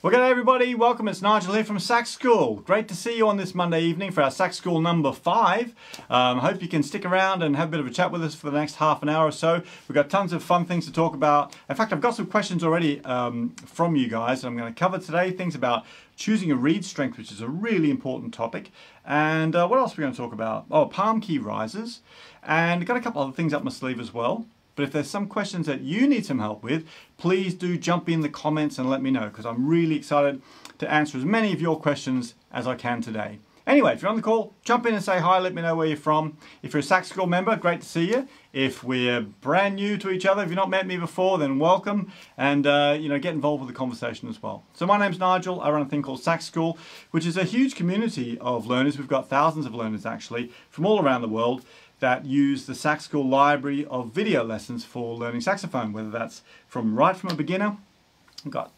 Well, g'day everybody, welcome. It's Nigel here from Sax School. Great to see you on this Monday evening for our Sax School number 5. Hope you can stick around and have a bit of a chat with us for the next half an hour or so. We've got tons of fun things to talk about. In fact, I've got some questions already from you guys. I'm going to cover today things about choosing a reed strength, which is a really important topic. And what else are we going to talk about? Oh, palm key risers. And got a couple other things up my sleeve as well. But if there's some questions that you need some help with, please do jump in the comments and let me know, because I'm really excited to answer as many of your questions as I can today. Anyway, if you're on the call, jump in and say hi, let me know where you're from. If you're a Sax School member, great to see you. If we're brand new to each other, if you've not met me before, then welcome, and get involved with the conversation as well. So my name's Nigel. I run a thing called Sax School, which is a huge community of learners. We've got thousands of learners actually from all around the world that use the Sax School library of video lessons for learning saxophone, whether that's right from a beginner. We've got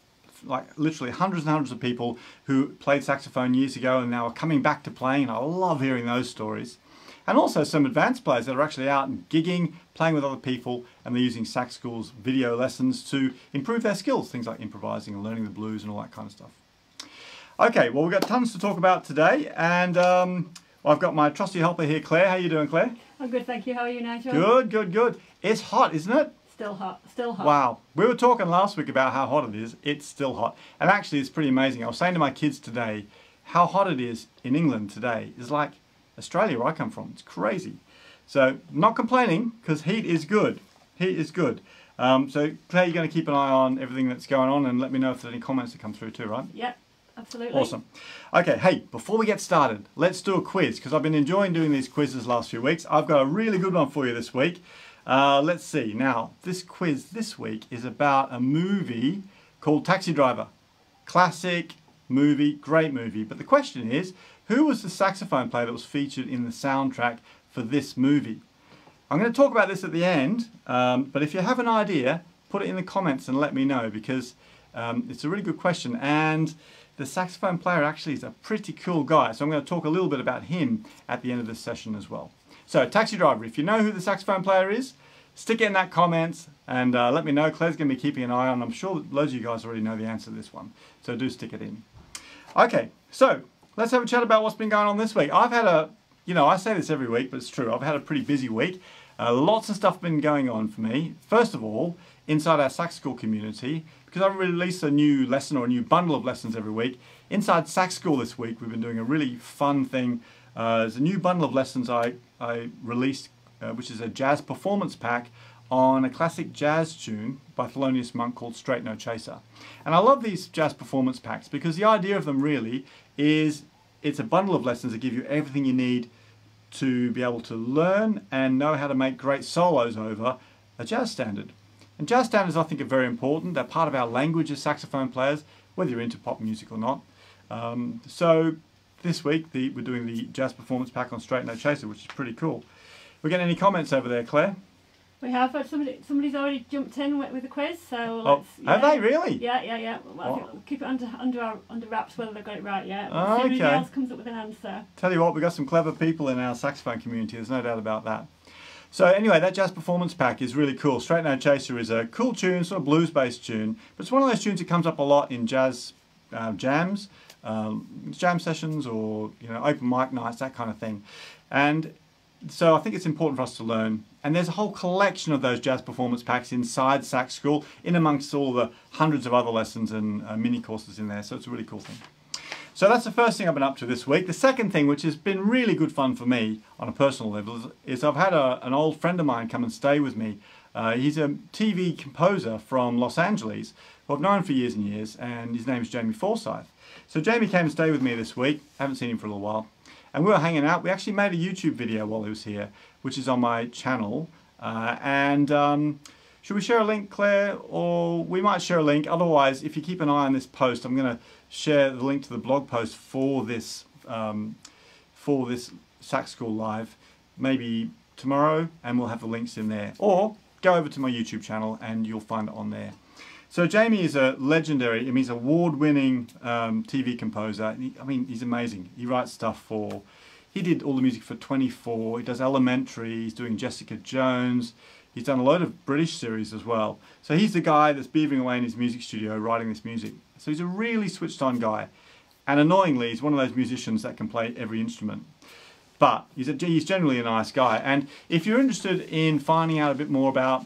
like literally hundreds and hundreds of people who played saxophone years ago and now are coming back to playing, and I love hearing those stories. And also some advanced players that are actually out and gigging, playing with other people, and they're using Sax School's video lessons to improve their skills, things like improvising and learning the blues and all that kind of stuff. Okay, well, we've got tons to talk about today, and I've got my trusty helper here, Claire. How are you doing, Claire? I'm good, thank you. How are you, Nigel? Good, good, good. It's hot, isn't it? Still hot, still hot. Wow. We were talking last week about how hot it is. It's still hot. And actually, it's pretty amazing. I was saying to my kids today, how hot it is in England today is like Australia, where I come from. It's crazy. So, not complaining, because heat is good. Heat is good. So, Claire, you're going to keep an eye on everything that's going on and let me know if there's any comments that come through too, right? Yep. Absolutely. Awesome. Okay, hey, before we get started, let's do a quiz, because I've been enjoying doing these quizzes the last few weeks. I've got a really good one for you this week. Let's see. Now, this quiz this week is about a movie called Taxi Driver. Classic movie, great movie. But the question is, who was the saxophone player that was featured in the soundtrack for this movie? I'm going to talk about this at the end, but if you have an idea, put it in the comments and let me know, because it's a really good question. And the saxophone player actually is a pretty cool guy, so I'm going to talk a little bit about him at the end of this session as well. So, Taxi Driver, if you know who the saxophone player is, stick it in that comments and let me know. Claire's going to be keeping an eye on. I'm sure that loads of you guys already know the answer to this one, so do stick it in. Okay, so let's have a chat about what's been going on this week. I've had I say this every week, but it's true. I've had a pretty busy week. Lots of stuff been going on for me. First of all, inside our Sax School community, because I release a new lesson or a new bundle of lessons every week. Inside Sax School this week, we've been doing a really fun thing. There's a new bundle of lessons I released, which is a jazz performance pack on a classic jazz tune by Thelonious Monk called Straight No Chaser. And I love these jazz performance packs because the idea of them really is it's a bundle of lessons that give you everything you need to be able to learn and know how to make great solos over a jazz standard. And jazz standards, I think, are very important. They're part of our language as saxophone players, whether you're into pop music or not. So this week, we're doing the jazz performance pack on Straight No Chaser, which is pretty cool. We getting any comments over there, Claire? We have, but somebody's already jumped in with the quiz, so let's... Have they really? Yeah. Well, I think we'll keep it under wraps whether they got it right, yeah. Oh, okay. If anybody else comes up with an answer. Tell you what, we've got some clever people in our saxophone community, there's no doubt about that. So anyway, that jazz performance pack is really cool. Straight No Chaser is a cool tune, sort of blues-based tune, but it's one of those tunes that comes up a lot in jazz jams, jam sessions, or open mic nights, that kind of thing. And so I think it's important for us to learn. And there's a whole collection of those jazz performance packs inside Sax School, in amongst all the hundreds of other lessons and mini courses in there. So it's a really cool thing. So that's the first thing I've been up to this week. The second thing, which has been really good fun for me on a personal level, is I've had an old friend of mine come and stay with me. He's a TV composer from Los Angeles, who I've known for years and years, and his name is Jamie Forsyth. So Jamie came and stayed with me this week. Haven't seen him for a little while. And we were hanging out. We actually made a YouTube video while he was here, which is on my channel. Should we share a link, Claire? Or we might share a link. Otherwise, if you keep an eye on this post, I'm going to share the link to the blog post for this Sax School Live, maybe tomorrow, and we'll have the links in there. Or go over to my YouTube channel and you'll find it on there. So Jamie is a legendary, he's an award-winning TV composer. He's amazing. He writes stuff he did all the music for 24, he does Elementary, he's doing Jessica Jones, He's done a load of British series as well. So he's the guy that's beavering away in his music studio writing this music. So he's a really switched on guy. And annoyingly, he's one of those musicians that can play every instrument. But he's generally a nice guy. And if you're interested in finding out a bit more about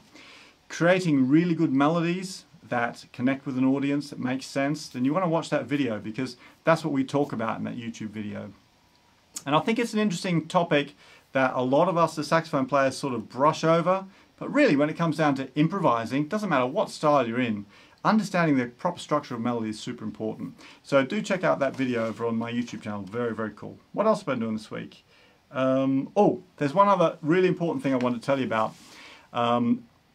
creating really good melodies that connect with an audience, that makes sense, then you want to watch that video, because that's what we talk about in that YouTube video. And I think it's an interesting topic that a lot of us as saxophone players sort of brush over. But really, when it comes down to improvising, doesn't matter what style you're in, understanding the proper structure of melody is super important. So do check out that video over on my YouTube channel. Very, very cool. What else have I been doing this week? Oh, there's one other really important thing I want to tell you about.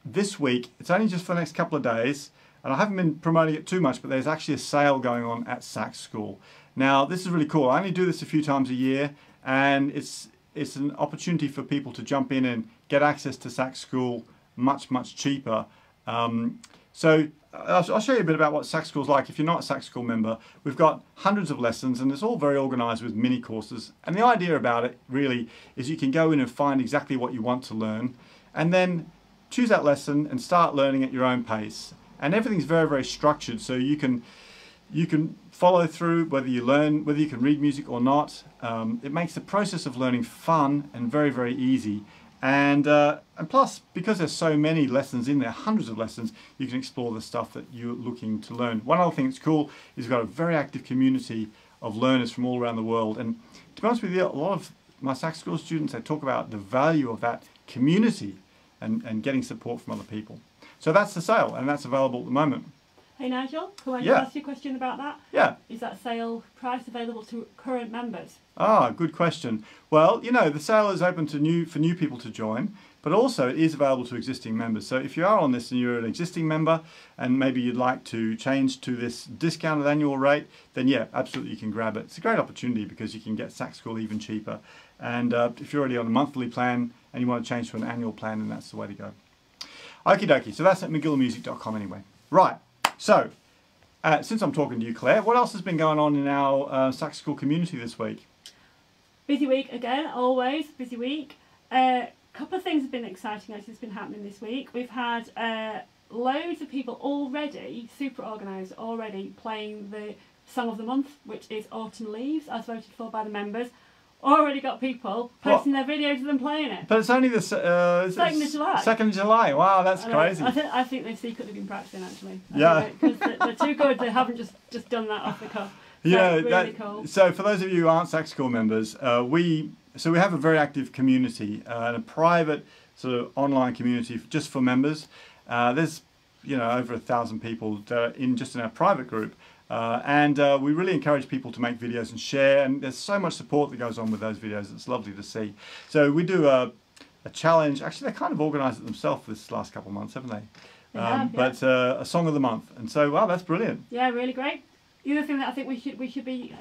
This week, it's only just for the next couple of days, and I haven't been promoting it too much, but there's actually a sale going on at Sax School. Now, this is really cool. I only do this a few times a year, and it's an opportunity for people to jump in and get access to Sax School much, much cheaper. So I'll show you a bit about what Sax School's like. If you're not a Sax School member, we've got hundreds of lessons, and it's all very organised with mini courses. And the idea about it really is you can go in and find exactly what you want to learn, and then choose that lesson and start learning at your own pace. And everything's very, very structured, so you can follow through whether you can read music or not. It makes the process of learning fun and very, very easy. And plus, because there's so many lessons in there, hundreds of lessons, you can explore the stuff that you're looking to learn. One other thing that's cool is we've got a very active community of learners from all around the world. And to be honest with you, a lot of my Sax School students, they talk about the value of that community and getting support from other people. So that's the sale, and that's available at the moment. Hey Nigel, can I ask you a question about that? Yeah. Is that sale price available to current members? Ah, good question. Well, you know, the sale is open to for new people to join, but also it is available to existing members. So if you are on this and you're an existing member and maybe you'd like to change to this discounted annual rate, then yeah, absolutely you can grab it. It's a great opportunity because you can get Sax School even cheaper. And if you're already on a monthly plan and you want to change to an annual plan, then that's the way to go. Okie dokie, so that's at McGillmusic.com anyway. Right, so since I'm talking to you, Claire, what else has been going on in our Sax School community this week? Busy week again, always busy week. Couple of things have been exciting actually that's been happening this week. We've had loads of people already, super organised already, playing the Song of the Month, which is Autumn Leaves, as voted for by the members. Already got people posting their videos of them playing it. But it's only the 2nd of July. 2nd of July. Wow, that's crazy. I think they've secretly been practicing actually. Yeah. Because they're too good. They haven't just done that off the cuff. So Yeah, really cool. So for those of you who aren't Sax School members, we have a very active community and a private sort of online community just for members. There's over 1,000 people that are just in our private group. And we really encourage people to make videos and share, and there's so much support that goes on with those videos. It's lovely to see. So we do a challenge. Actually, they kind of organised it themselves this last couple of months, haven't they? They have, yeah. But a Song of the Month, and so wow, that's brilliant. Yeah, really great. The other thing that I think we should be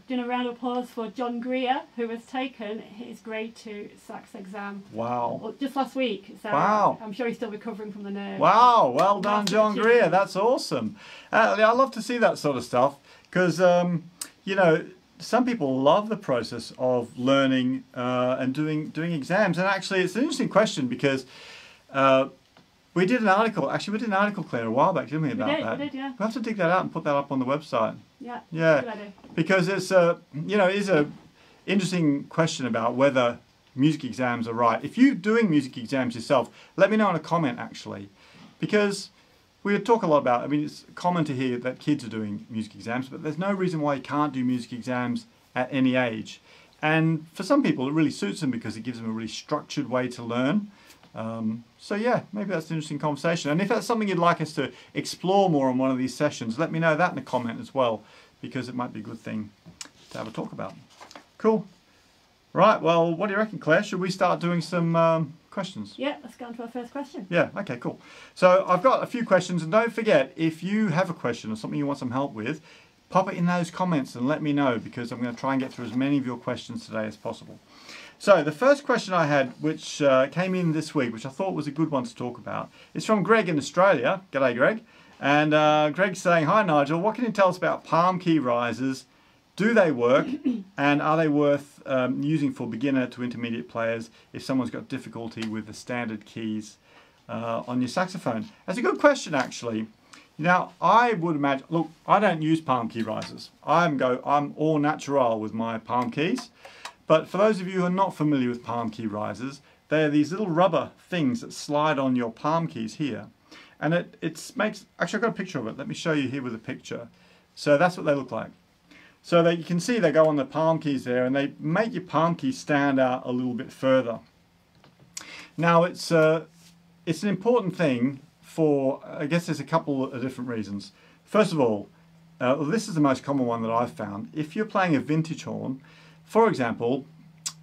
doing a round of applause for John Greer, who has taken his grade 2 sax exam. Wow. Just last week. So wow. I'm sure he's still recovering from the nerves. Wow, well done, John Greer. That's awesome. I love to see that sort of stuff because, some people love the process of learning and doing exams. And actually, it's an interesting question because we did an article, Claire, a while back, didn't we, about that? We did, yeah. We'll have to dig that out and put that up on the website. Yeah, yeah. good idea. Because it's it is a interesting question about whether music exams are right. If you're doing music exams yourself, let me know in a comment, actually. Because we talk a lot about, it's common to hear that kids are doing music exams, but there's no reason why you can't do music exams at any age. And for some people, it really suits them because it gives them a really structured way to learn. So yeah, maybe that's an interesting conversation. And if that's something you'd like us to explore more on one of these sessions, let me know that in a comment as well, because it might be a good thing to have a talk about. Cool. Right, well, what do you reckon, Claire? Should we start doing some questions? Yeah, let's go on to our first question. Yeah, okay, cool. So I've got a few questions, and don't forget, if you have a question or something you want some help with, pop it in those comments and let me know, because I'm going to try and get through as many of your questions today as possible. So the first question I had, which came in this week, which I thought was a good one to talk about, is from Greg in Australia. G'day, Greg. And Greg's saying, hi, Nigel. What can you tell us about palm key risers? Do they work? And are they worth using for beginner to intermediate players if someone's got difficulty with the standard keys? on your saxophone? That's a good question, actually. Now, I would imagine, look, I don't use palm key risers. I'm all natural with my palm keys. But for those of you who are not familiar with palm key risers, they're these little rubber things that slide on your palm keys here. And it makes, actually I've got a picture of it. Let me show you here with a picture. So that's what they look like. So that you can see they go on the palm keys there, and they make your palm keys stand out a little bit further. Now it's an important thing for, I guess there's a couple of different reasons. First of all, this is the most common one that I've found. If you're playing a vintage horn, for example,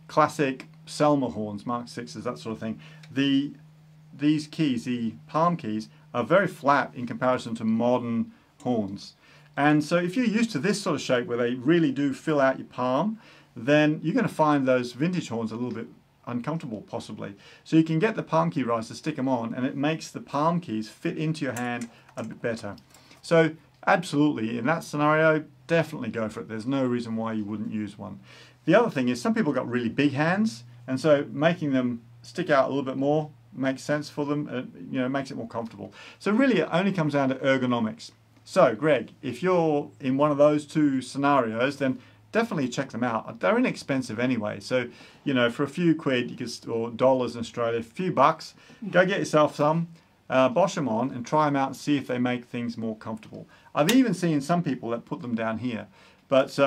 classic Selmer horns, Mark 6s, that sort of thing, these keys, the palm keys, are very flat in comparison to modern horns. And so if you're used to this sort of shape where they really do fill out your palm, then you're going to find those vintage horns a little bit uncomfortable, possibly. So you can get the palm key riser, stick them on, and it makes the palm keys fit into your hand a bit better. So absolutely, in that scenario, definitely go for it. There's no reason why you wouldn't use one. The other thing is some people got really big hands, and so making them stick out a little bit more makes sense for them, you know, makes it more comfortable. So really it only comes down to ergonomics. So Greg, if you're in one of those two scenarios, then definitely check them out. They're inexpensive anyway, so you know, for a few quid, you could, or dollars in Australia, a few bucks, go get yourself some, bosh them on and try them out and see if they make things more comfortable. I've even seen some people that put them down here, but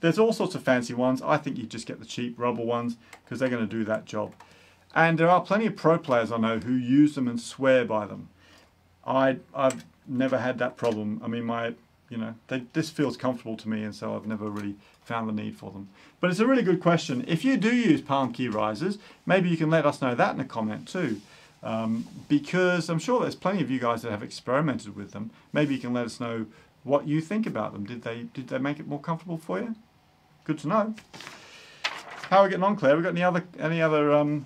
there's all sorts of fancy ones. I think you just get the cheap rubber ones because they're going to do that job. And there are plenty of pro players I know who use them and swear by them. I've never had that problem. I mean, this feels comfortable to me, and so I've never really found the need for them. But it's a really good question. If you do use palm key risers, maybe you can let us know that in a comment too. Because I'm sure there's plenty of you guys that have experimented with them. Maybe you can let us know what you think about them. Did they make it more comfortable for you? Good to know. How are we getting on, Claire? We got any other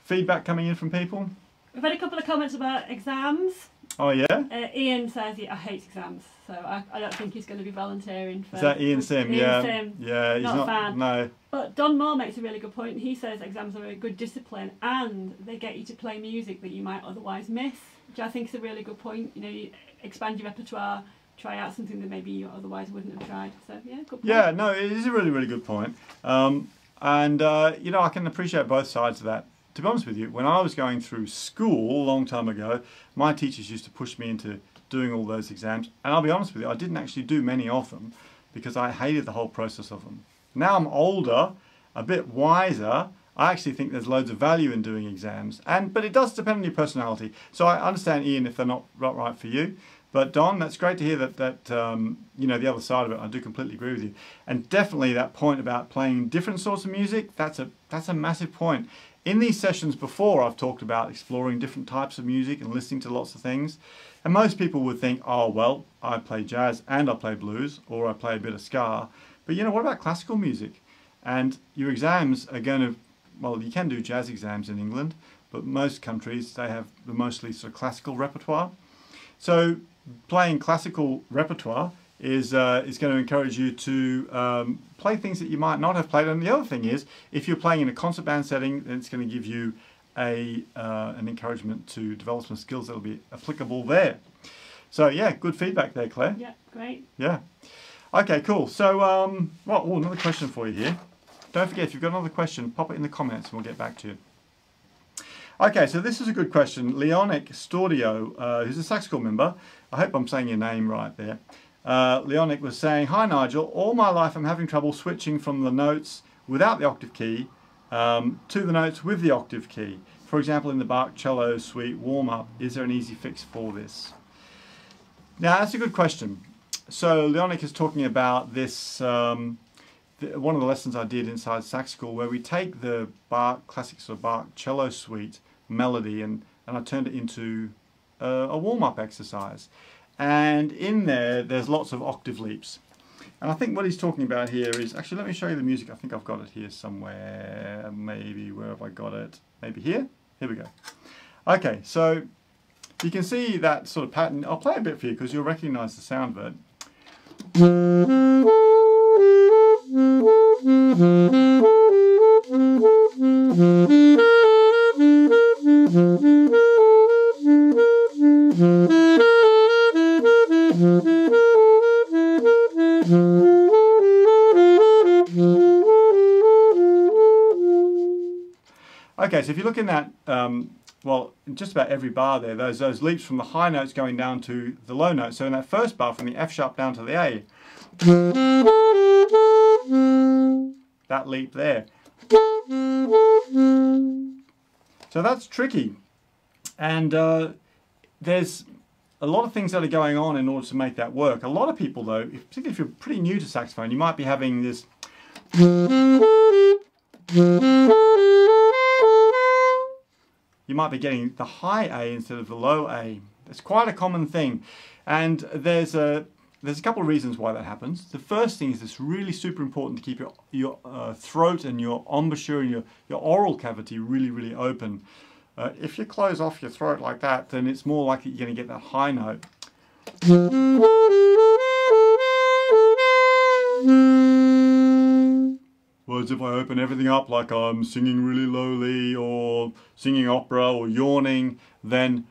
feedback coming in from people? We've had a couple of comments about exams. Oh yeah? Ian says I hate exams, so I don't think he's going to be volunteering for... Is that Ian Sim? Ian Sim. Yeah, he's not a fan. No. But Don Moore makes a really good point. He says exams are a good discipline and they get you to play music that you might otherwise miss, which I think is a really good point. You know, you expand your repertoire, try out something that maybe you otherwise wouldn't have tried. So yeah, good point. Yeah, no, it is a really, really good point. You know, I can appreciate both sides of that. To be honest with you, when I was going through school a long time ago, my teachers used to push me into doing all those exams. And I'll be honest with you, I didn't actually do many of them because I hated the whole process of them. Now I'm older, a bit wiser, I actually think there's loads of value in doing exams. But it does depend on your personality. So I understand, Ian, if they're not right for you. But Don, that's great to hear that you know, the other side of it. I do completely agree with you. And definitely that point about playing different sorts of music, that's a massive point. In these sessions before, I've talked about exploring different types of music and listening to lots of things. And most people would think, oh, well, I play jazz and I play blues, or I play a bit of ska. But you know, what about classical music? And your exams are going to, well, you can do jazz exams in England, but most countries, they have mostly sort of classical repertoire. So playing classical repertoire is going to encourage you to play things that you might not have played. And the other thing is, if you're playing in a concert band setting, then it's going to give you an encouragement to develop some skills that will be applicable there. So yeah, good feedback there, Claire. Yeah, great. Yeah. Okay, cool. So, another question for you here. Don't forget, if you've got another question, pop it in the comments and we'll get back to you. Okay, so this is a good question. Leonic Stordio, who's a Sax School member, I hope I'm saying your name right there. Leonic was saying, "Hi Nigel, all my life I'm having trouble switching from the notes without the octave key to the notes with the octave key. For example, in the Bach cello suite warm-up, is there an easy fix for this?" Now, that's a good question. So Leonic is talking about this, one of the lessons I did inside Sax School, where we take the Bach, classic sort of Bach cello suite melody and I turned it into a warm-up exercise. And in there's lots of octave leaps. And I think what he's talking about here is, actually let me show you the music. I think I've got it here somewhere. Maybe, where have I got it? Maybe here? Here we go. Okay, so you can see that sort of pattern. I'll play a bit for you because you'll recognize the sound of it. Okay, so if you look in that, well, in just about every bar there, those leaps from the high notes going down to the low notes. So in that first bar, from the F sharp down to the A, that leap there. So that's tricky. And there's a lot of things that are going on in order to make that work. A lot of people though, particularly if you're pretty new to saxophone, you might be having this you might be getting the high A instead of the low A. It's quite a common thing. And there's a couple of reasons why that happens. The first thing is it's really super important to keep your throat and your embouchure and your oral cavity really, really open. If you close off your throat like that, then it's more likely you're going to get that high note. Whereas if I open everything up like I'm singing really lowly or singing opera or yawning, then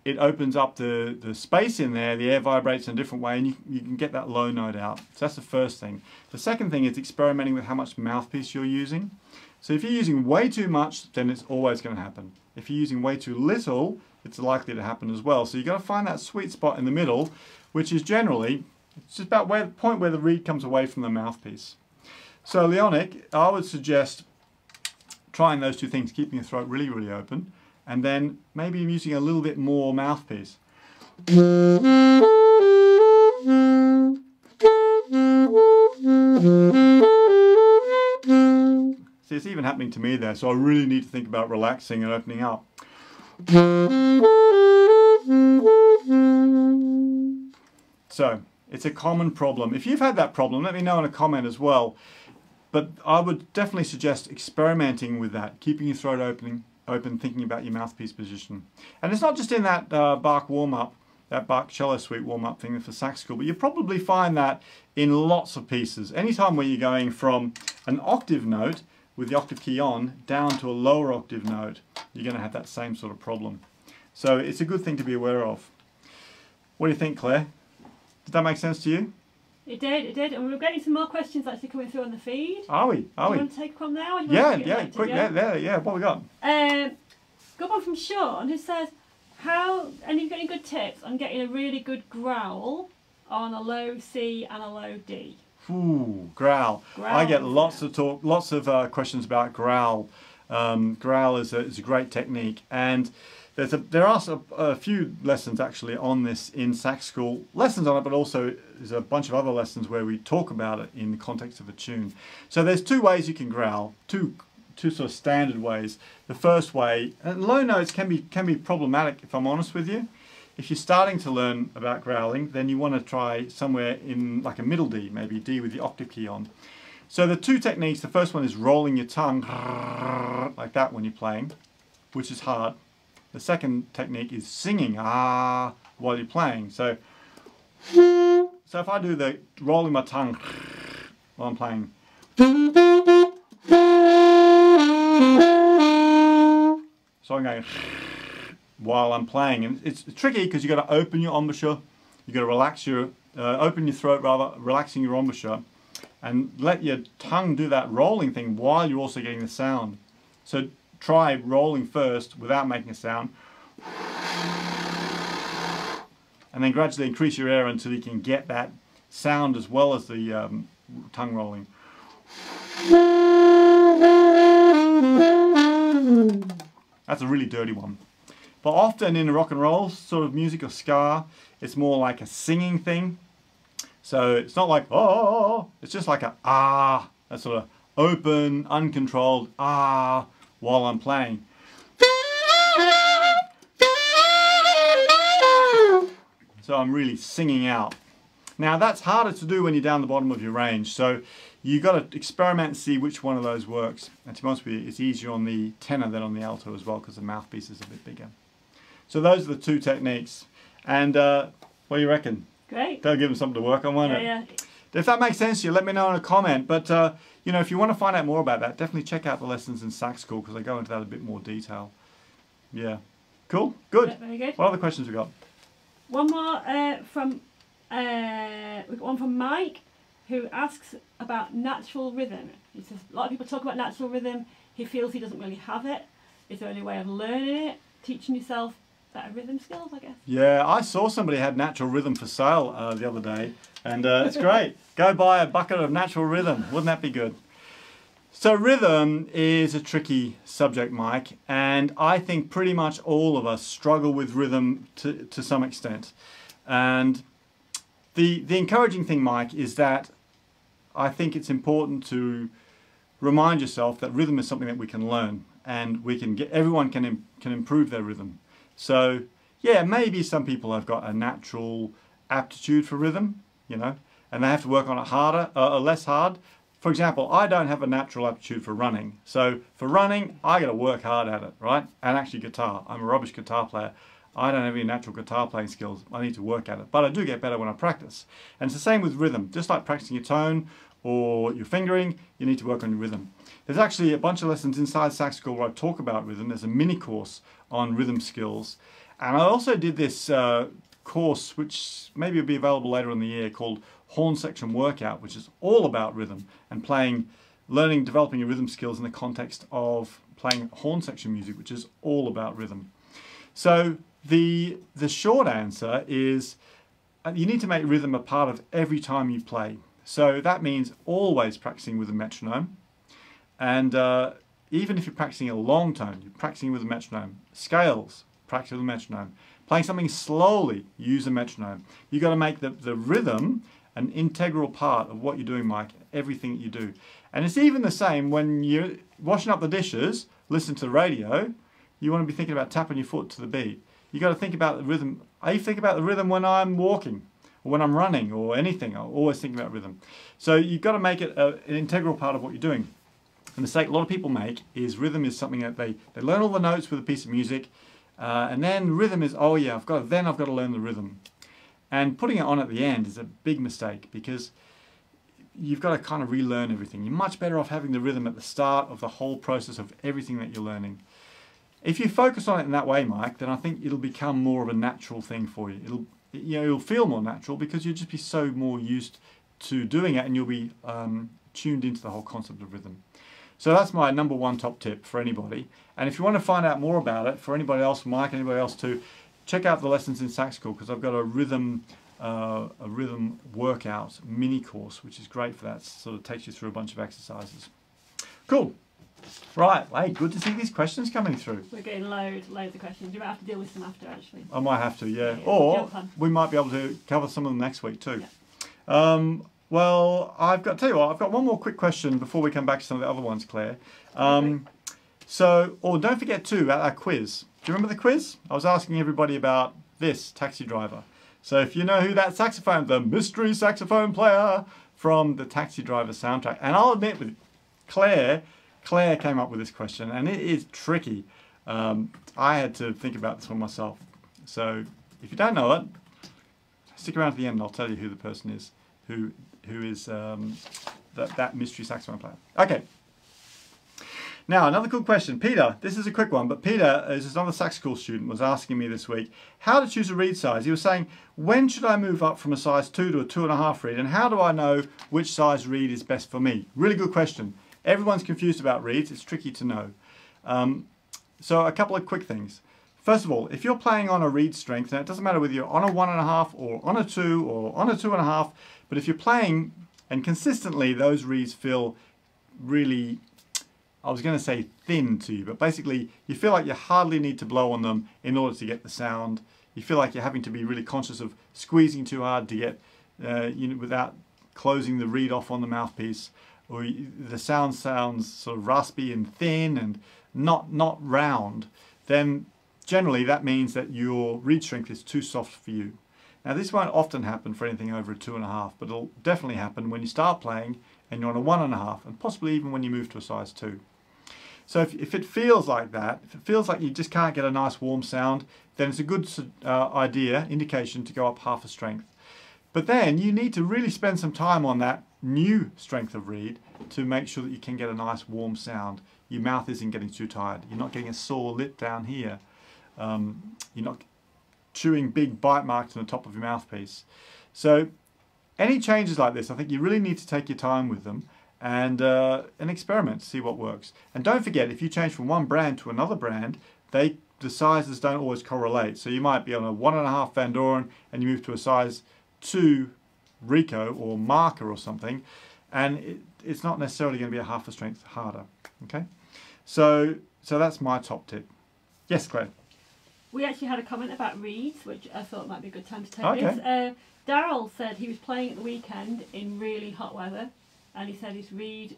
it opens up the space in there, the air vibrates in a different way, and you can get that low note out. So that's the first thing. The second thing is experimenting with how much mouthpiece you're using. So if you're using way too much, then it's always going to happen. If you're using way too little, it's likely to happen as well. So you've got to find that sweet spot in the middle, which is generally, it's just about the point where the reed comes away from the mouthpiece. So Leonic, I would suggest trying those two things, keeping your throat really, really open, and then maybe using a little bit more mouthpiece. See, it's even happening to me there, so I really need to think about relaxing and opening up. So, it's a common problem. If you've had that problem, let me know in a comment as well. But I would definitely suggest experimenting with that, keeping your throat open, thinking about your mouthpiece position. And it's not just in that Bach warm-up, that Bach cello suite warm-up thing for Sax School, but you probably find that in lots of pieces. Anytime where you're going from an octave note with the octave key on down to a lower octave note, you're going to have that same sort of problem. So it's a good thing to be aware of. What do you think, Claire? Did that make sense to you? It did, and we're getting some more questions actually coming through on the feed. Are we? Are we? Do you want to take one now? Yeah, quick, yeah, what we got? Got one from Sean who says, and you've got any good tips on getting a really good growl on a low C and a low D? Ooh, growl. I get lots of questions about growl. Growl is a great technique, and there are a few lessons actually on this in Sax School. Lessons on it, but also there's a bunch of other lessons where we talk about it in the context of a tune. So there's two ways you can growl, two sort of standard ways. The first way, and low notes can be problematic if I'm honest with you. If you're starting to learn about growling, then you want to try somewhere in like a middle D, maybe D with the octave key on. So the two techniques, the first one is rolling your tongue like that when you're playing, which is hard. The second technique is singing while you're playing. So if I do the rolling my tongue while I'm playing, so I'm going while I'm playing, and it's tricky because you've got to open your embouchure, you've got to relax open your throat rather, relaxing your embouchure, and let your tongue do that rolling thing while you're also getting the sound. So try rolling first without making a sound, and then gradually increase your air until you can get that sound as well as the tongue rolling. That's a really dirty one. But often in a rock and roll sort of music or ska, it's more like a singing thing. So it's not like oh, it's just like a that sort of open, uncontrolled while I'm playing. So I'm really singing out. Now that's harder to do when you're down the bottom of your range. So you've got to experiment and see which one of those works. And to be honest with you, it's easier on the tenor than on the alto as well because the mouthpiece is a bit bigger. So those are the two techniques. And what do you reckon? Great. They'll give them something to work on, won't it? Yeah. If that makes sense to you, let me know in a comment. But you know, if you want to find out more about that, definitely check out the lessons in Sax School because I go into that in a bit more detail. Yeah. Cool. Good. Yeah, very good. What other questions we got? One more from We've got one from Mike, who asks about natural rhythm. He says, a lot of people talk about natural rhythm. He feels he doesn't really have it. Is there any way of learning it, teaching yourself better rhythm skills, I guess? Yeah, I saw somebody had natural rhythm for sale the other day, and it's great. Go buy a bucket of natural rhythm. Wouldn't that be good? So rhythm is a tricky subject, Mike, and I think pretty much all of us struggle with rhythm to some extent. And the encouraging thing, Mike, is that I think it's important to remind yourself that rhythm is something that we can learn, and we can get, everyone can improve their rhythm. So yeah, maybe some people have got a natural aptitude for rhythm, you know, and they have to work on it harder or less hard. For example, I don't have a natural aptitude for running. So for running, I got to work hard at it, right? And actually guitar. I'm a rubbish guitar player. I don't have any natural guitar playing skills. I need to work at it. But I do get better when I practice. And it's the same with rhythm. Just like practicing your tone or your fingering, you need to work on your rhythm. There's actually a bunch of lessons inside Sax School where I talk about rhythm. There's a mini course on rhythm skills. And I also did this course, which maybe will be available later in the year, called Horn Section Workout, which is all about rhythm and learning, developing your rhythm skills in the context of playing horn section music, which is all about rhythm. So the short answer is you need to make rhythm a part of every time you play. So that means always practicing with a metronome. And even if you're practicing a long tone, you're practicing with a metronome. Scales, practice with a metronome. Playing something slowly, use a metronome. You've got to make the rhythm an integral part of what you're doing, Mike, everything that you do. And it's even the same when you're washing up the dishes, listen to the radio, you want to be thinking about tapping your foot to the beat. You've got to think about the rhythm. I think about the rhythm when I'm walking, or when I'm running, or anything. I'm always thinking about rhythm. So you've got to make it an integral part of what you're doing. The mistake a lot of people make is rhythm is something that they learn all the notes with a piece of music, and then rhythm is, oh yeah, I've got to learn the rhythm. And putting it on at the end is a big mistake, because you've got to kind of relearn everything. You're much better off having the rhythm at the start of the whole process of everything that you're learning. If you focus on it in that way, Mike, then I think it'll become more of a natural thing for you. It'll feel more natural because you'll just be so more used to doing it, and you'll be tuned into the whole concept of rhythm. So that's my number one top tip for anybody. And if you want to find out more about it, for anybody else, Mike, anybody else too, check out the lessons in Sax School, because I've got a rhythm workout mini course, which is great for that. Sort of takes you through a bunch of exercises. Cool. Right. Hey, good to see these questions coming through. We're getting loads of questions. You might have to deal with some after, actually. I might have to, yeah. Or we might be able to cover some of them next week too. Yeah. Well, tell you what, I've got one more quick question before we come back to some of the other ones, Claire. Don't forget too about our quiz. Do you remember the quiz? I was asking everybody about this Taxi Driver. So if you know who that saxophone, the mystery saxophone player from the Taxi Driver soundtrack. And I'll admit, with Claire came up with this question, and it is tricky. I had to think about this one myself. So if you don't know it, stick around to the end and I'll tell you who the person is who is that mystery saxophone player. Okay. Now, another cool question. Peter, this is a quick one, but Peter is another Sax School student, was asking me this week how to choose a reed size. He was saying, when should I move up from a size 2 to a 2.5 reed, and how do I know which size reed is best for me? Really good question. Everyone's confused about reeds. It's tricky to know. So a couple of quick things. First of all, if you're playing on a reed strength, and it doesn't matter whether you're on a 1.5 or on a 2 or on a 2.5, but if you're playing and consistently those reeds feel really, I was going to say thin to you, but basically you feel like you hardly need to blow on them in order to get the sound. You feel like you're having to be really conscious of squeezing too hard to get, without closing the reed off on the mouthpiece, or the sound sounds sort of raspy and thin and not round, then generally that means that your reed strength is too soft for you. Now this won't often happen for anything over a 2.5, but it'll definitely happen when you start playing and you're on a 1.5, and possibly even when you move to a size 2. So if it feels like that, if it feels like you just can't get a nice warm sound, then it's a good indication to go up half a strength. But then you need to really spend some time on that new strength of reed to make sure that you can get a nice warm sound. Your mouth isn't getting too tired. You're not getting a sore lip down here. You're not chewing big bite marks on the top of your mouthpiece. So any changes like this, I think you really need to take your time with them and experiment to see what works. And don't forget, if you change from one brand to another brand, the sizes don't always correlate. So you might be on a 1.5 Van Doren and you move to a size 2 Rico or Marker or something, and it's not necessarily going to be a half a strength harder. Okay, so that's my top tip. Yes, Claire. We actually had a comment about reeds, which I thought might be a good time to take Okay. this. Daryl said he was playing at the weekend in really hot weather, and he said his reed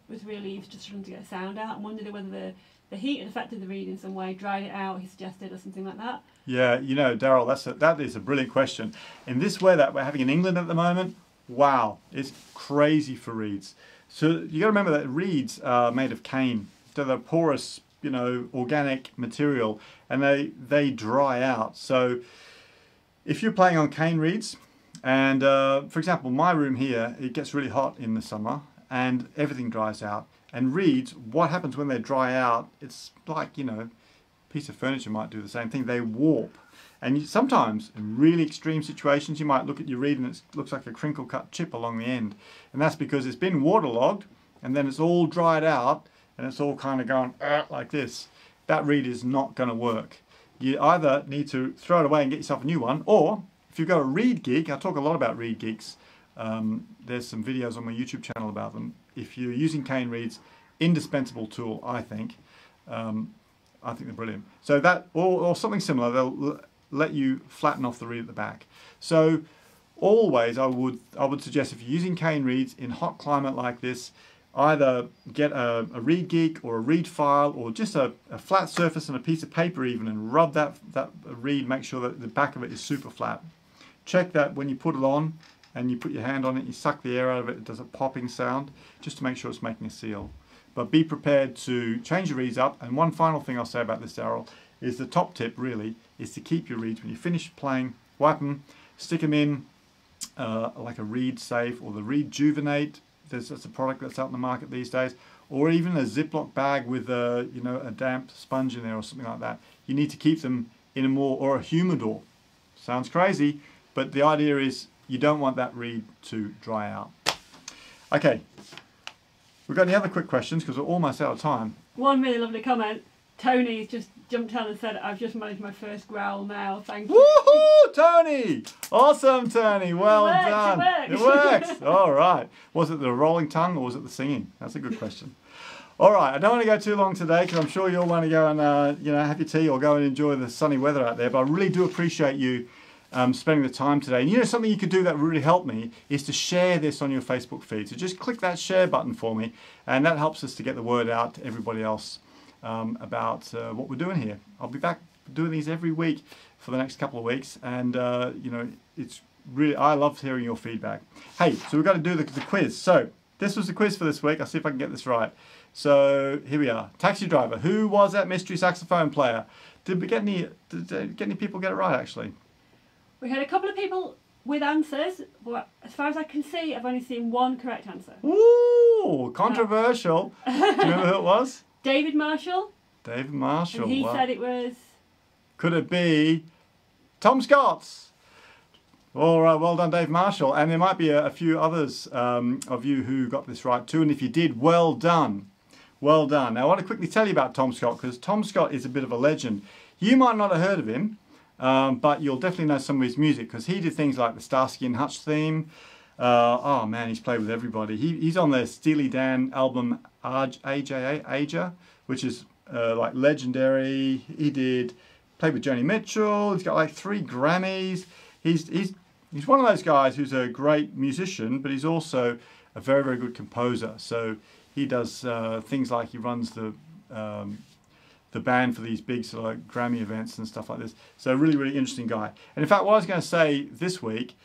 was really just struggling to get sound out, and wondered whether the heat had affected the reed in some way, dried it out, he suggested, or something like that. Yeah, you know, Daryl, that is a brilliant question. In this weather that we're having in England at the moment, wow, it's crazy for reeds. So you got to remember that reeds are made of cane. So they're porous, you know, organic material, and they dry out. So if you're playing on cane reeds, and for example, my room here, it gets really hot in the summer, and everything dries out. And reeds, what happens when they dry out? It's like, you know, a piece of furniture might do the same thing. They warp. And sometimes, in really extreme situations, you might look at your reed and it looks like a crinkle-cut chip along the end. And that's because it's been waterlogged, and then it's all dried out, and it's all kind of going like this. That reed is not going to work. You either need to throw it away and get yourself a new one, or if you've got a reed gig, I talk a lot about reed gigs. There's some videos on my YouTube channel about them. If you're using cane reeds, indispensable tool, I think. I think they're brilliant. So that, or something similar, they'll let you flatten off the reed at the back. So always I would suggest, if you're using cane reeds in hot climate like this, either get a reed gig or a reed file, or just a flat surface and a piece of paper even, and rub that reed, make sure that the back of it is super flat. Check that when you put it on and you put your hand on it, you suck the air out of it, it does a popping sound, just to make sure it's making a seal. But be prepared to change your reeds up. And one final thing I'll say about this, Daryl, is the top tip really is to keep your reeds, when you finish playing, wipe them, stick them in like a reed safe or the reed juvenate. That's a product that's out in the market these days, or even a Ziploc bag with a, you know, a damp sponge in there or something like that. You need to keep them in a or a humidor. Sounds crazy, but the idea is you don't want that reed to dry out. Okay, we've got any other quick questions because we're almost out of time. One really lovely comment. Tony's just jumped on and said, I've just managed my first growl now, thank you. Woohoo, Tony! Awesome, Tony, well done. It works. It works, all right. Was it the rolling tongue or was it the singing? That's a good question. All right, I don't want to go too long today because I'm sure you'll want to go and you know, have your tea or go and enjoy the sunny weather out there, but I really do appreciate you spending the time today. And you know, something you could do that would really help me is to share this on your Facebook feed. So just click that share button for me, and that helps us to get the word out to everybody else about what we're doing here. I'll be back doing these every week for the next couple of weeks, and you know, it's really, I love hearing your feedback. Hey, so we've got to do the quiz. So this was the quiz for this week. I'll see if I can get this right. So here we are. Taxi driver. Who was that mystery saxophone player? Did we get any? Did any people get it right? Actually, we had a couple of people with answers, but as far as I can see, I've only seen one correct answer. Ooh, controversial. Do you remember who it was? David Marshall. David Marshall. And he said it was... Could it be Tom Scott's? All right, well done, Dave Marshall. And there might be a few others of you who got this right too. And if you did, well done. Well done. Now, I want to quickly tell you about Tom Scott, because Tom Scott is a bit of a legend. You might not have heard of him, but you'll definitely know some of his music, because he did things like the Starsky and Hutch theme. Oh man, he's played with everybody. He's on the Steely Dan album Aja, which is like legendary. He played with Joni Mitchell. He's got like 3 Grammys. He's one of those guys who's a great musician, but he's also a very, very good composer. So he does things like he runs the band for these big sort of like Grammy events and stuff like this. So really, really interesting guy. And in fact, what I was going to say this week,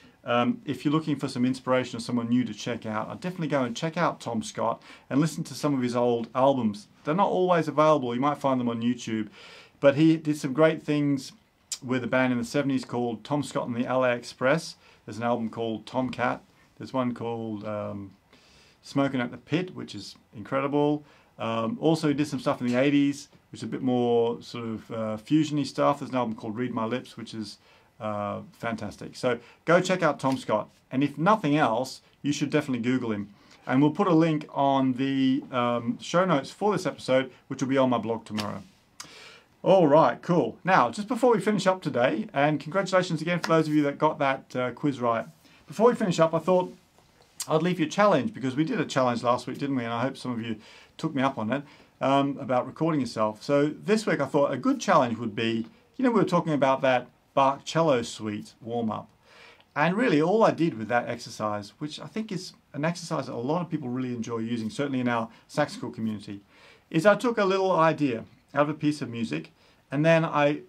if you're looking for some inspiration or someone new to check out, I'd definitely go and check out Tom Scott and listen to some of his old albums. They're not always available. You might find them on YouTube. But he did some great things with a band in the 70s called Tom Scott and the LA Express. There's an album called Tomcat. There's one called Smoking at the Pit, which is incredible. Also, he did some stuff in the 80s, which is a bit more sort of fusion-y stuff. There's an album called Read My Lips, which is fantastic. So go check out Tom Scott, and if nothing else, you should definitely Google him. And we'll put a link on the show notes for this episode, which will be on my blog tomorrow. All right, cool. Now, just before we finish up today, and congratulations again for those of you that got that quiz right. Before we finish up, I thought I'd leave you a challenge, because we did a challenge last week, didn't we? And I hope some of you took me up on it, about recording yourself. So this week I thought a good challenge would be, we were talking about that Bach cello suite warm-up. And really all I did with that exercise, which I think is an exercise that a lot of people really enjoy using, certainly in our Sax School community, is I took a little idea out of a piece of music, and then I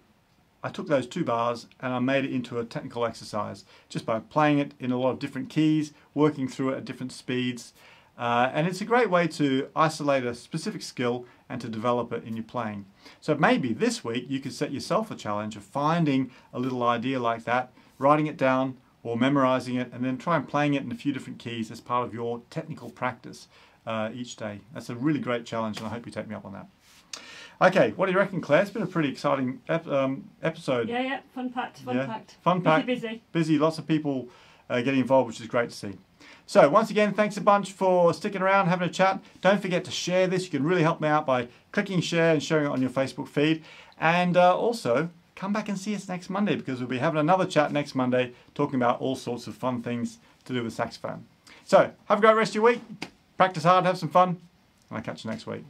took those 2 bars and I made it into a technical exercise just by playing it in a lot of different keys, working through it at different speeds. And it's a great way to isolate a specific skill and to develop it in your playing. So maybe this week you could set yourself a challenge of finding a little idea like that, writing it down or memorizing it, and then try and playing it in a few different keys as part of your technical practice each day. That's a really great challenge, and I hope you take me up on that. Okay, what do you reckon, Claire? It's been a pretty exciting episode. Yeah, fun-packed. Fun-packed. Busy, lots of people getting involved, which is great to see. So, once again, thanks a bunch for sticking around, having a chat. Don't forget to share this. You can really help me out by clicking share and sharing it on your Facebook feed. And also, come back and see us next Monday, because we'll be having another chat next Monday talking about all sorts of fun things to do with saxophone. So, have a great rest of your week. Practice hard, have some fun, and I'll catch you next week.